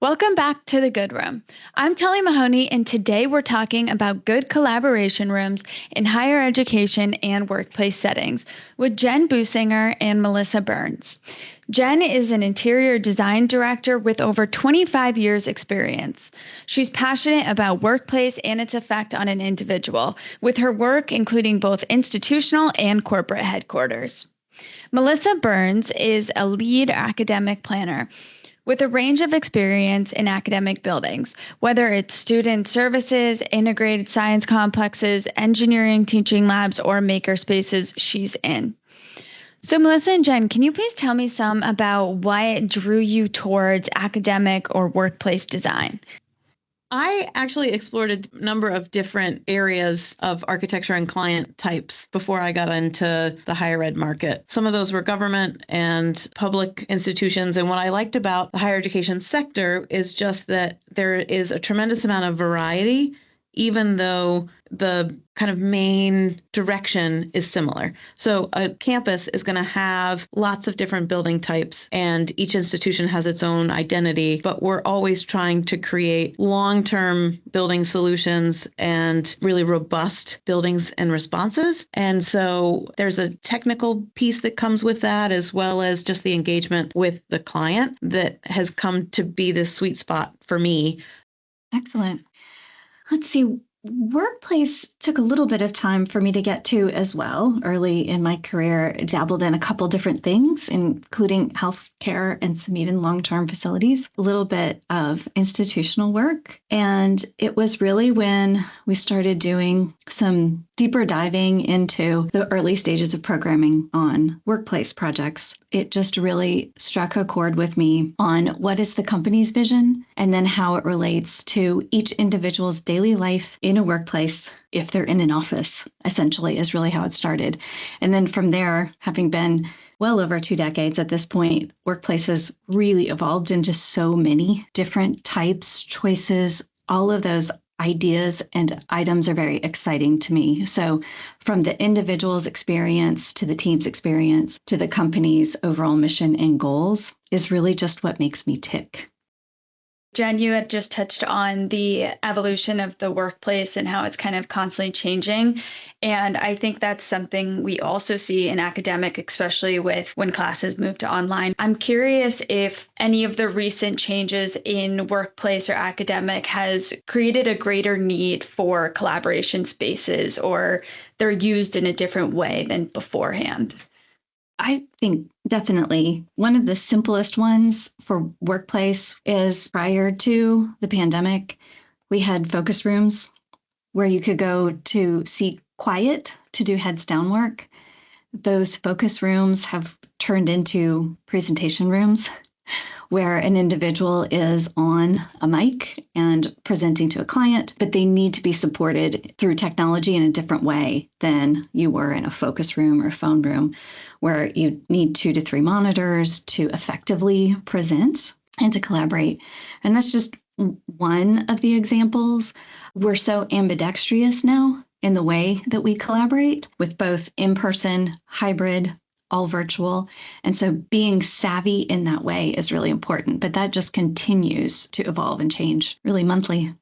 Welcome back to the Good Room. I'm Tully Mahoney, and today we're talking about good collaboration rooms in higher education and workplace settings with Jen Bussinger and Melissa Burns. Jen is an interior design director with over 25 years experience. She's passionate about workplace and its effect on an individual, with her work including both institutional and corporate headquarters. Melissa Burns is a lead academic planner with a range of experience in academic buildings, whether it's student services, integrated science complexes, engineering teaching labs, or maker spaces she's in. So Melissa and Jen, can you please tell me some about what drew you towards academic or workplace design? I actually explored a number of different areas of architecture and client types before I got into the higher ed market. Some of those were government and public institutions. And what I liked about the higher education sector is just that there is a tremendous amount of variety, even though the kind of main direction is similar. So a campus is going to have lots of different building types, and each institution has its own identity, but we're always trying to create long-term building solutions and really robust buildings and responses. And so there's a technical piece that comes with that, as well as just the engagement with the client that has come to be this sweet spot for me. Excellent. Let's see. Workplace took a little bit of time for me to get to as well. Early in my career, I dabbled in a couple different things, including healthcare and some even long-term facilities, a little bit of institutional work. And it was really when we started doing some deeper diving into the early stages of programming on workplace projects. It just really struck a chord with me on what is the company's vision and then how it relates to each individual's daily life in a workplace, if they're in an office, essentially, is really how it started. And then from there, having been well over 2 decades at this point, workplaces really evolved into so many different types, choices, all of those ideas and items are very exciting to me. So from the individual's experience to the team's experience to the company's overall mission and goals is really just what makes me tick. Jen, you had just touched on the evolution of the workplace and how it's kind of constantly changing. And I think that's something we also see in academic, especially with when classes move to online. I'm curious if any of the recent changes in workplace or academic has created a greater need for collaboration spaces, or they're used in a different way than beforehand. I think definitely one of the simplest ones for workplace is prior to the pandemic, we had focus rooms where you could go to seek quiet to do heads down work. Those focus rooms have turned into presentation rooms where an individual is on a mic and presenting to a client, but they need to be supported through technology in a different way than you were in a focus room or a phone room, where you need 2 to 3 monitors to effectively present and to collaborate. And that's just one of the examples. We're so ambidextrous now in the way that we collaborate with both in-person, hybrid, all virtual. And so being savvy in that way is really important, but that just continues to evolve and change really monthly.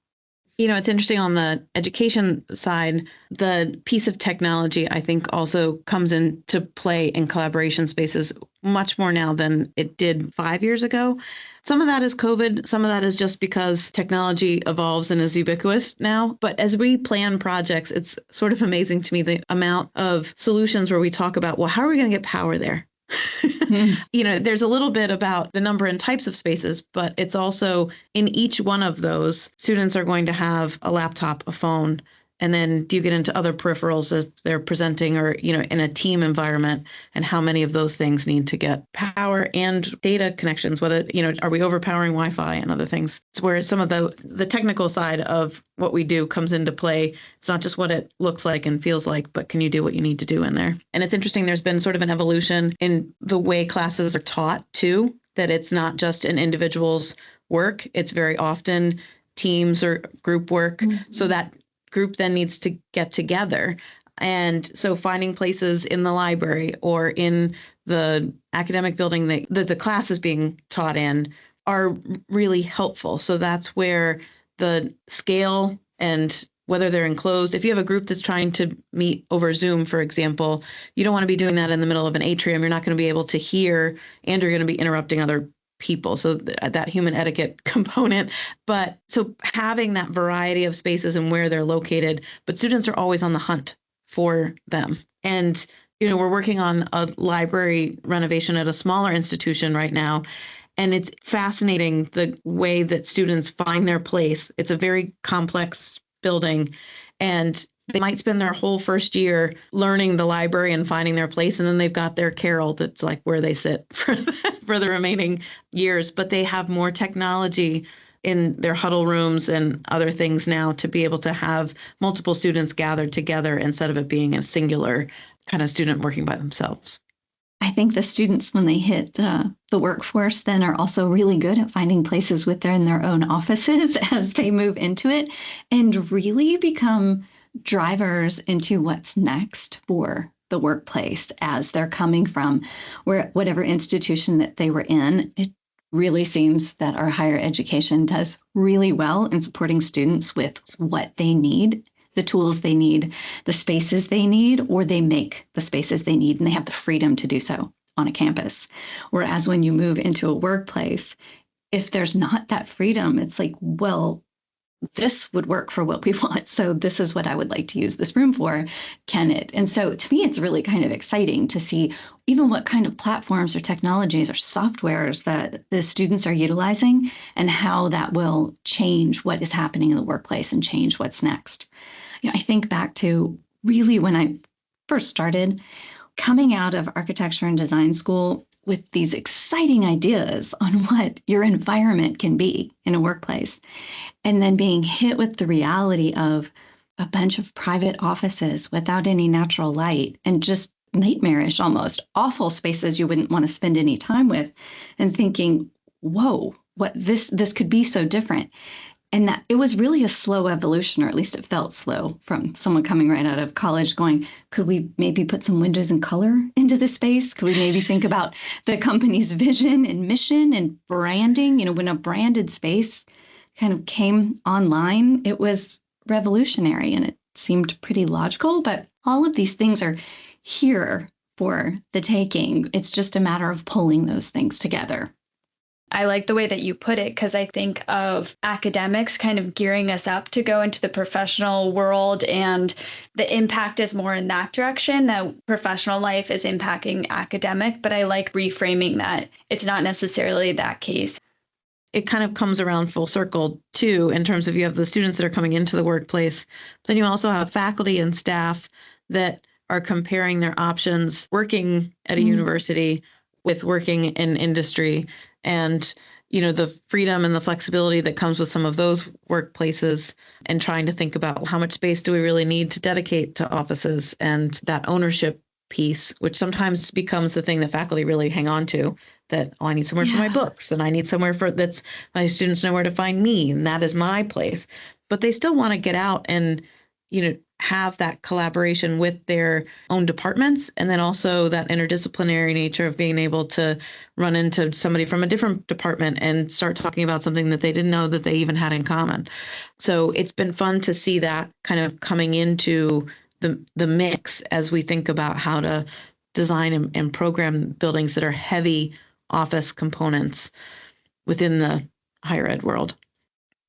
You know, it's interesting on the education side, the piece of technology, I think, also comes into play in collaboration spaces much more now than it did 5 years ago. Some of that is COVID. Some of that is just because technology evolves and is ubiquitous now. But as we plan projects, it's sort of amazing to me the amount of solutions where we talk about, well, how are we going to get power there? You know, there's a little bit about the number and types of spaces, but it's also in each one of those, students are going to have a laptop, a phone, and then do you get into other peripherals as they're presenting or, you know, in a team environment, and how many of those things need to get power and data connections, whether, you know, are we overpowering Wi-Fi and other things? It's where some of the technical side of what we do comes into play. It's not just what it looks like and feels like, but can you do what you need to do in there? And it's interesting, there's been sort of an evolution in the way classes are taught too, that it's not just an individual's work. It's very often teams or group work. Mm-hmm. So that group then needs to get together. And so finding places in the library or in the academic building that the class is being taught in are really helpful. So that's where the scale and whether they're enclosed, if you have a group that's trying to meet over Zoom, for example, you don't want to be doing that in the middle of an atrium. You're not going to be able to hear, and you're going to be interrupting other people. So that human etiquette component. But so having that variety of spaces and where they're located, but students are always on the hunt for them. And, we're working on a library renovation at a smaller institution right now. And it's fascinating the way that students find their place. It's a very complex building, and they might spend their whole first year learning the library and finding their place. And then they've got their carrel that's like where they sit for the remaining years. But they have more technology in their huddle rooms and other things now to be able to have multiple students gathered together instead of it being a singular kind of student working by themselves. I think the students, when they hit the workforce, then are also really good at finding places within their own offices as they move into it and really become drivers into what's next for the workplace as they're coming from whatever institution that they were in. It really seems that our higher education does really well in supporting students with what they need, the tools they need, the spaces they need, or they make the spaces they need, and they have the freedom to do so on a campus. Whereas when you move into a workplace, if there's not that freedom, it's like, well, this would work for what we want. So this is what I would like to use this room for. Can it? And so to me, it's really kind of exciting to see even what kind of platforms or technologies or softwares that the students are utilizing and how that will change what is happening in the workplace and change what's next. I think back to really when I first started coming out of architecture and design school with these exciting ideas on what your environment can be in a workplace, and then being hit with the reality of a bunch of private offices without any natural light and just nightmarish, almost awful spaces you wouldn't want to spend any time with, and thinking, whoa, what this could be so different. And that it was really a slow evolution, or at least it felt slow, from someone coming right out of college going, could we maybe put some windows and color into the space? Could we maybe think about the company's vision and mission and branding? When a branded space kind of came online, it was revolutionary and it seemed pretty logical. But all of these things are here for the taking. It's just a matter of pulling those things together. I like the way that you put it, because I think of academics kind of gearing us up to go into the professional world, and the impact is more in that direction, that professional life is impacting academic. But I like reframing that it's not necessarily that case. It kind of comes around full circle too, in terms of you have the students that are coming into the workplace, but then you also have faculty and staff that are comparing their options working at a university with working in industry. And, the freedom and the flexibility that comes with some of those workplaces, and trying to think about how much space do we really need to dedicate to offices, and that ownership piece, which sometimes becomes the thing that faculty really hang on to, that, I need somewhere for my books, and I need somewhere that's my students know where to find me, and that is my place. But they still want to get out and, have that collaboration with their own departments, and then also that interdisciplinary nature of being able to run into somebody from a different department and start talking about something that they didn't know that they even had in common. So it's been fun to see that kind of coming into the mix as we think about how to design and program buildings that are heavy office components within the higher ed world.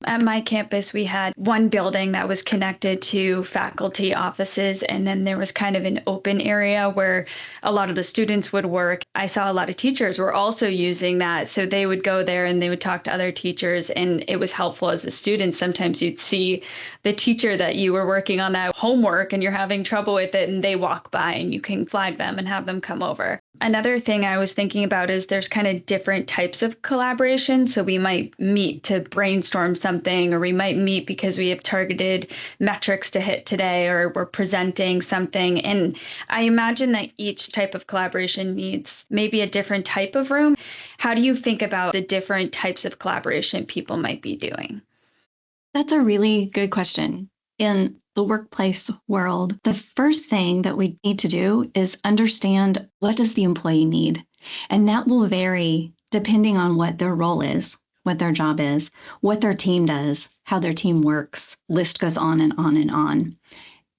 At my campus, we had one building that was connected to faculty offices, and then there was kind of an open area where a lot of the students would work. I saw a lot of teachers were also using that. So they would go there and they would talk to other teachers, and it was helpful as a student. Sometimes you'd see the teacher that you were working on that homework and you're having trouble with it, and they walk by and you can flag them and have them come over. Another thing I was thinking about is there's kind of different types of collaboration. So we might meet to brainstorm something, or we might meet because we have targeted metrics to hit today, or we're presenting something. And I imagine that each type of collaboration needs maybe a different type of room. How do you think about the different types of collaboration people might be doing? That's a really good question. in the workplace world, the first thing that we need to do is understand, what does the employee need? And that will vary depending on what their role is, what their job is, what their team does, how their team works. List goes on and on and on.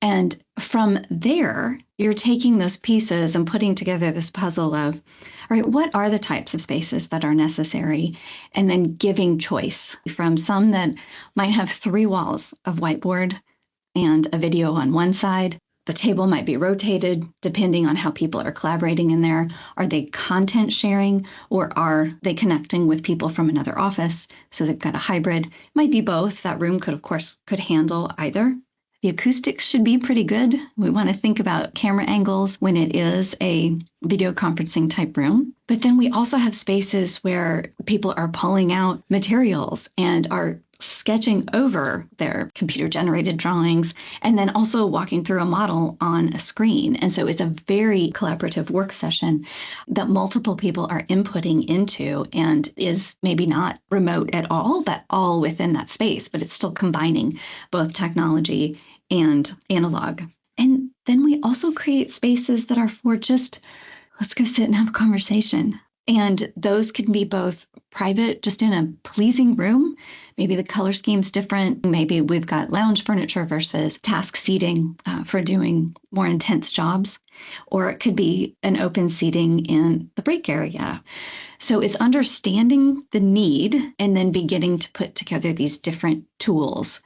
And from there, you're taking those pieces and putting together this puzzle of, all right, what are the types of spaces that are necessary? And then giving choice from some that might have 3 walls of whiteboard and a video on one side. The table might be rotated depending on how people are collaborating in there. Are they content sharing, or are they connecting with people from another office? So they've got a hybrid. Might be both. That room could handle either. The acoustics should be pretty good. We want to think about camera angles when it is a video conferencing type room. But then we also have spaces where people are pulling out materials and are sketching over their computer generated drawings, and then also walking through a model on a screen. And so it's a very collaborative work session that multiple people are inputting into, and is maybe not remote at all, but all within that space, but it's still combining both technology and analog. And then we also create spaces that are for just, let's go sit and have a conversation. And those can be both private, just in a pleasing room. Maybe the color scheme's different. Maybe we've got lounge furniture versus task seating for doing more intense jobs. Or it could be an open seating in the break area. So it's understanding the need and then beginning to put together these different tools.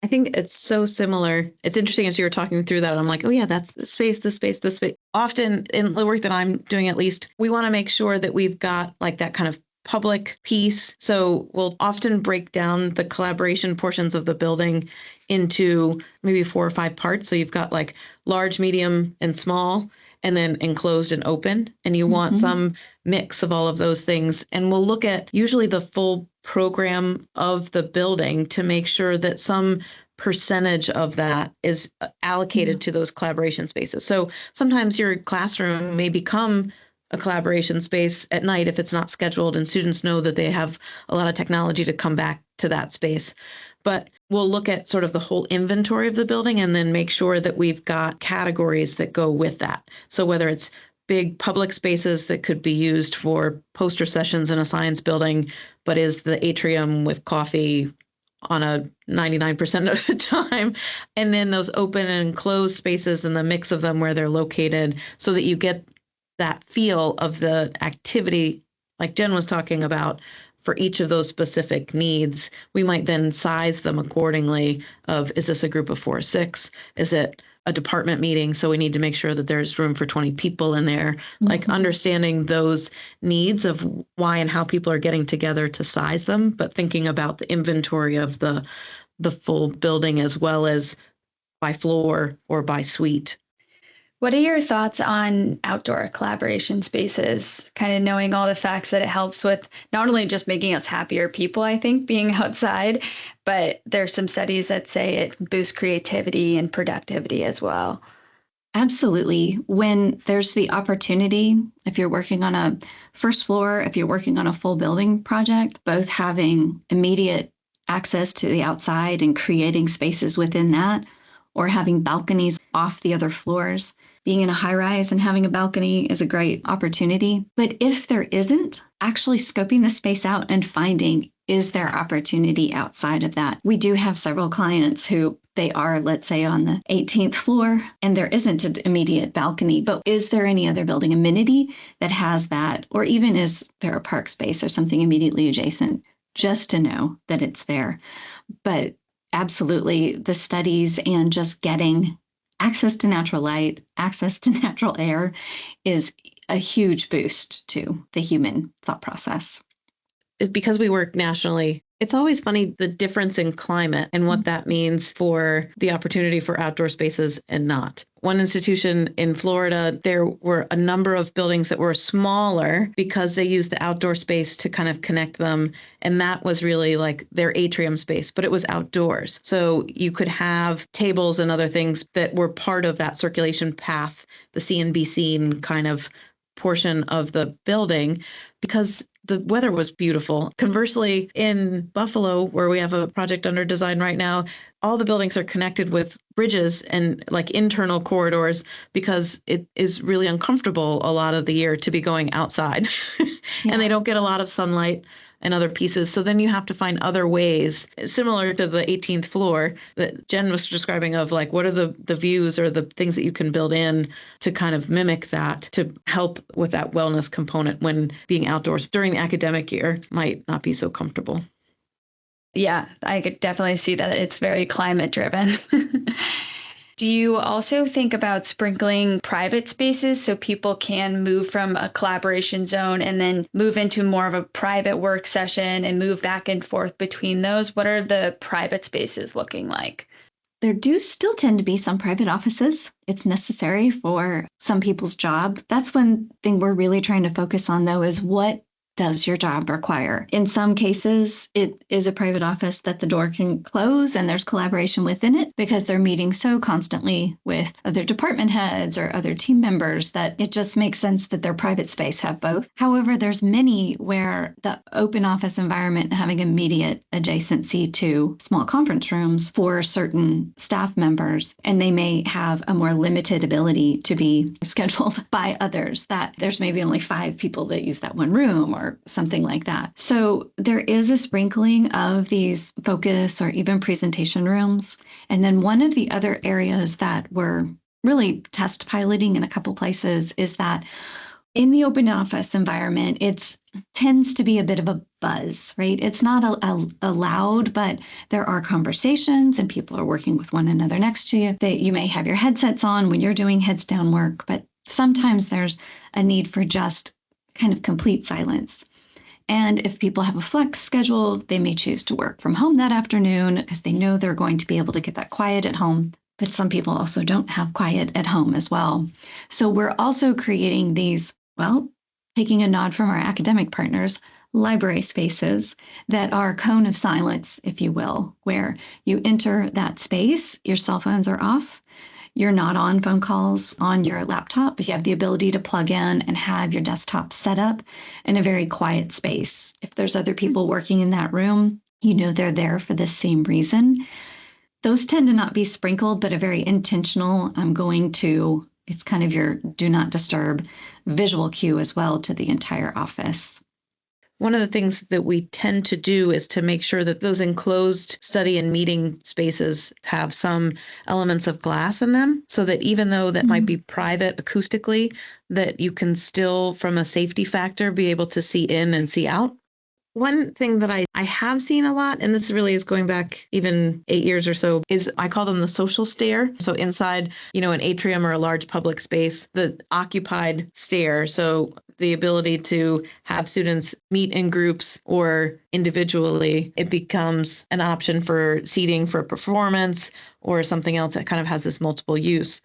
I think it's so similar. It's interesting as you were talking through that. I'm like, oh yeah, that's the space, this space, this space. Often in the work that I'm doing, at least, we want to make sure that we've got like that kind of public piece. So we'll often break down the collaboration portions of the building into maybe 4 or 5 parts. So you've got like large, medium, and small, and then enclosed and open. And you want some mix of all of those things. And we'll look at usually the full program of the building to make sure that some percentage of that is allocated to those collaboration spaces. So sometimes your classroom may become a collaboration space at night if it's not scheduled, and students know that they have a lot of technology to come back to that space. But we'll look at sort of the whole inventory of the building and then make sure that we've got categories that go with that. So whether it's big public spaces that could be used for poster sessions in a science building, but is the atrium with coffee on a 99% of the time. And then those open and closed spaces and the mix of them where they're located, so that you get that feel of the activity, like Jen was talking about, for each of those specific needs. We might then size them accordingly of, is this a group of 4 or 6? Is it a department meeting? So we need to make sure that there's room for 20 people in there. Like understanding those needs of why and how people are getting together to size them, but thinking about the inventory of the full building as well as by floor or by suite. What are your thoughts on outdoor collaboration spaces? Kind of knowing all the facts that it helps with not only just making us happier people, I think, being outside, but there's some studies that say it boosts creativity and productivity as well. Absolutely. When there's the opportunity, if you're working on a first floor, if you're working on a full building project, both having immediate access to the outside and creating spaces within that, or having balconies off the other floors. Being in a high rise and having a balcony is a great opportunity. But if there isn't, actually scoping the space out and finding, is there opportunity outside of that? We do have several clients who they are, let's say, on the 18th floor, and there isn't an immediate balcony, but is there any other building amenity that has that? Or even is there a park space or something immediately adjacent, just to know that it's there? But absolutely, the studies and just getting access to natural light, access to natural air is a huge boost to the human thought process. Because we work nationally, it's always funny the difference in climate and what that means for the opportunity for outdoor spaces and not. One institution in Florida, there were a number of buildings that were smaller because they used the outdoor space to kind of connect them. And that was really like their atrium space, but it was outdoors. So you could have tables and other things that were part of that circulation path, the see and be seen kind of portion of the building. because the weather was beautiful. Conversely, in Buffalo, where we have a project under design right now, all the buildings are connected with bridges and like internal corridors because it is really uncomfortable a lot of the year to be going outside. Yeah. And they don't get a lot of sunlight and other pieces. So then you have to find other ways, similar to the 18th floor that Jen was describing of like, what are the views or the things that you can build in to kind of mimic that to help with that wellness component when being outdoors during the academic year might not be so comfortable. Yeah, I could definitely see that it's very climate driven. Do you also think about sprinkling private spaces so people can move from a collaboration zone and then move into more of a private work session and move back and forth between those? What are the private spaces looking like? There do still tend to be some private offices. It's necessary for some people's job. That's one thing we're really trying to focus on, though, is what does your job require? In some cases, it is a private office that the door can close and there's collaboration within it because they're meeting so constantly with other department heads or other team members that it just makes sense that their private space have both. However, there's many where the open office environment having immediate adjacency to small conference rooms for certain staff members, and they may have a more limited ability to be scheduled by others, that there's maybe only 5 people that use that one room or something like that. So there is a sprinkling of these focus or even presentation rooms. And then one of the other areas that we're really test piloting in a couple places is that in the open office environment, it tends to be a bit of a buzz, right? It's not a loud, but there are conversations and people are working with one another next to you. That you may have your headsets on when you're doing heads down work, but sometimes there's a need for just kind of complete silence. And if people have a flex schedule, they may choose to work from home that afternoon because they know they're going to be able to get that quiet at home. But some people also don't have quiet at home as well. So we're also creating these, well, taking a nod from our academic partners, library spaces that are cone of silence, if you will, where you enter that space, your cell phones are off. You're not on phone calls on your laptop, but you have the ability to plug in and have your desktop set up in a very quiet space. If there's other people working in that room, you know they're there for the same reason. Those tend to not be sprinkled, but a very intentional, it's kind of your do not disturb visual cue as well to the entire office. One of the things that we tend to do is to make sure that those enclosed study and meeting spaces have some elements of glass in them so that even though that might be private acoustically, that you can still, from a safety factor, be able to see in and see out. One thing that I have seen a lot, and this really is going back even 8 years or so, is I call them the social stair. So inside, an atrium or a large public space, the occupied stair. So the ability to have students meet in groups or individually, it becomes an option for seating for performance or something else that kind of has this multiple use.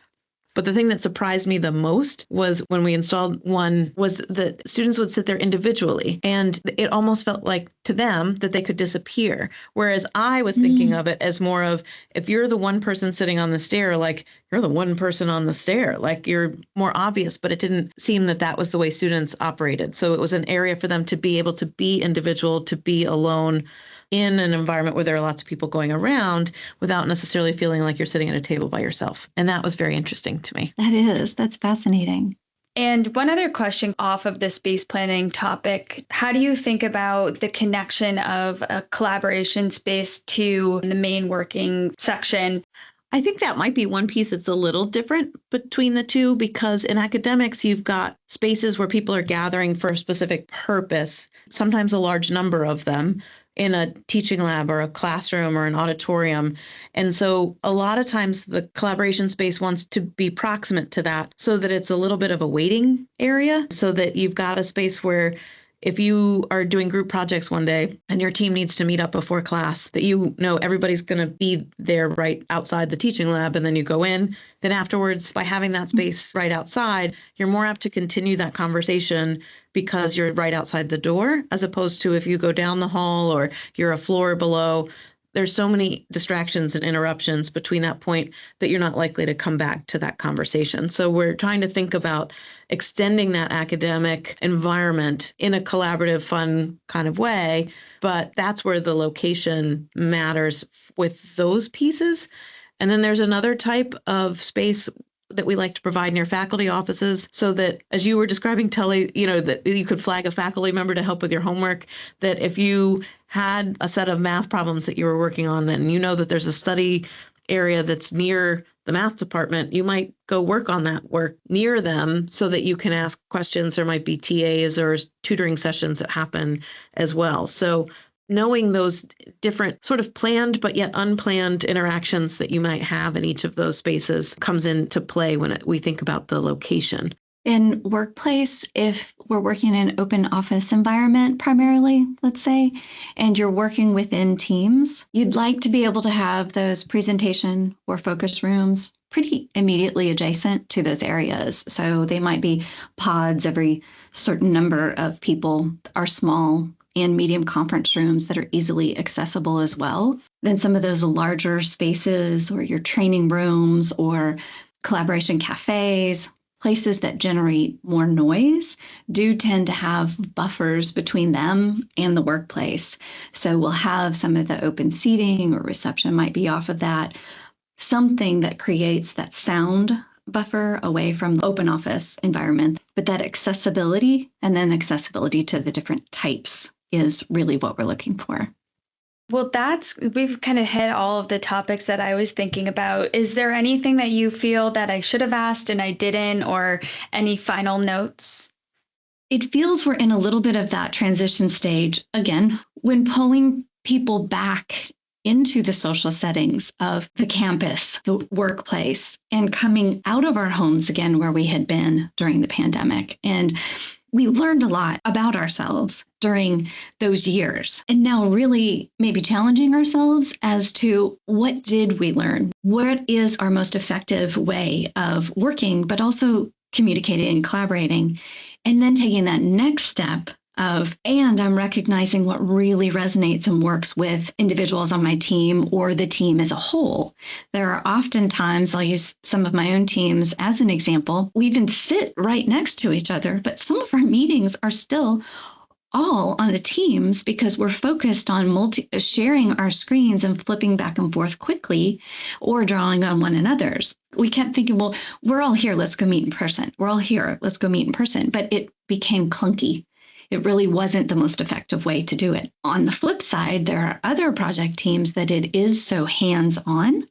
But the thing that surprised me the most was when we installed one was that students would sit there individually. And it almost felt like to them that they could disappear. Whereas I was thinking of it as more of, if you're the one person sitting on the stair, like you're the one person on the stair, like you're more obvious, but it didn't seem that that was the way students operated. So it was an area for them to be able to be individual, to be alone in an environment where there are lots of people going around without necessarily feeling like you're sitting at a table by yourself. And that was very interesting to me. That's fascinating. And one other question off of the space planning topic, how do you think about the connection of a collaboration space to the main working section? I think that might be one piece that's a little different between the two, because in academics, you've got spaces where people are gathering for a specific purpose, sometimes a large number of them, in a teaching lab or a classroom or an auditorium. And so a lot of times the collaboration space wants to be proximate to that so that it's a little bit of a waiting area, so that you've got a space where if you are doing group projects one day and your team needs to meet up before class, that everybody's going to be there right outside the teaching lab, and then you go in. Then afterwards, by having that space right outside, you're more apt to continue that conversation because you're right outside the door, as opposed to if you go down the hall or you're a floor below, there's so many distractions and interruptions between that point that you're not likely to come back to that conversation. So we're trying to think about extending that academic environment in a collaborative, fun kind of way. But that's where the location matters with those pieces. And then there's another type of space that we like to provide near faculty offices so that, as you were describing, Tully, that you could flag a faculty member to help with your homework, that if you had a set of math problems that you were working on, then that there's a study area that's near the math department, you might go work on that work near them so that you can ask questions. There might be TAs or tutoring sessions that happen as well. So knowing those different sort of planned but yet unplanned interactions that you might have in each of those spaces comes into play when we think about the location. In workplace, if we're working in an open office environment primarily, let's say, and you're working within teams, you'd like to be able to have those presentation or focus rooms pretty immediately adjacent to those areas. So they might be pods. Every certain number of people are small and medium conference rooms that are easily accessible as well. Then some of those larger spaces or your training rooms or collaboration cafes, places that generate more noise, do tend to have buffers between them and the workplace. So we'll have some of the open seating or reception might be off of that, something that creates that sound buffer away from the open office environment. But that accessibility and then accessibility to the different types is really what we're looking for. Well, we've kind of hit all of the topics that I was thinking about. Is there anything that you feel that I should have asked and I didn't, or any final notes? It feels we're in a little bit of that transition stage. Again, when pulling people back into the social settings of the campus, the workplace, and coming out of our homes again where we had been during the pandemic. And we learned a lot about ourselves during those years. And now really maybe challenging ourselves as to what did we learn? What is our most effective way of working, but also communicating and collaborating? And then taking that next step and I'm recognizing what really resonates and works with individuals on my team or the team as a whole. There are often times, I'll use some of my own teams as an example, we even sit right next to each other, but some of our meetings are still all on the Teams because we're focused on sharing our screens and flipping back and forth quickly or drawing on one another's. We kept thinking, well, we're all here, let's go meet in person. We're all here, let's go meet in person. But it became clunky. It really wasn't the most effective way to do it. On the flip side, there are other project teams that it is so hands-on,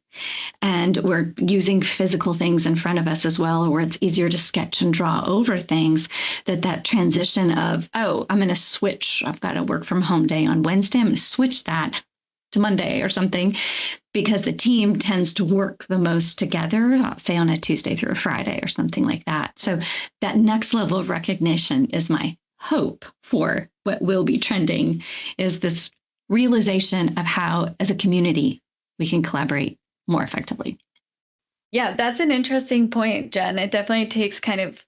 and we're using physical things in front of us as well, where it's easier to sketch and draw over things, that transition of, I'm going to switch. I've got a work from home day on Wednesday. I'm going to switch that to Monday or something, because the team tends to work the most together, say on a Tuesday through a Friday or something like that. So that next level of recognition is my hope for what will be trending, is this realization of how, as a community, we can collaborate more effectively. Yeah, that's an interesting point, Jen. It definitely takes kind of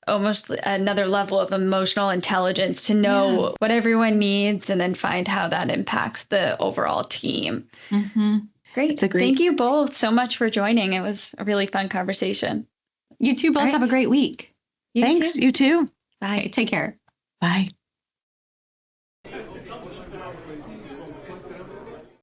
almost another level of emotional intelligence to know what everyone needs and then find how that impacts the overall team. Mm-hmm. Great. Thank you both so much for joining. It was a really fun conversation. You two both have a great week. Thanks. You too. Bye. Take care. Bye.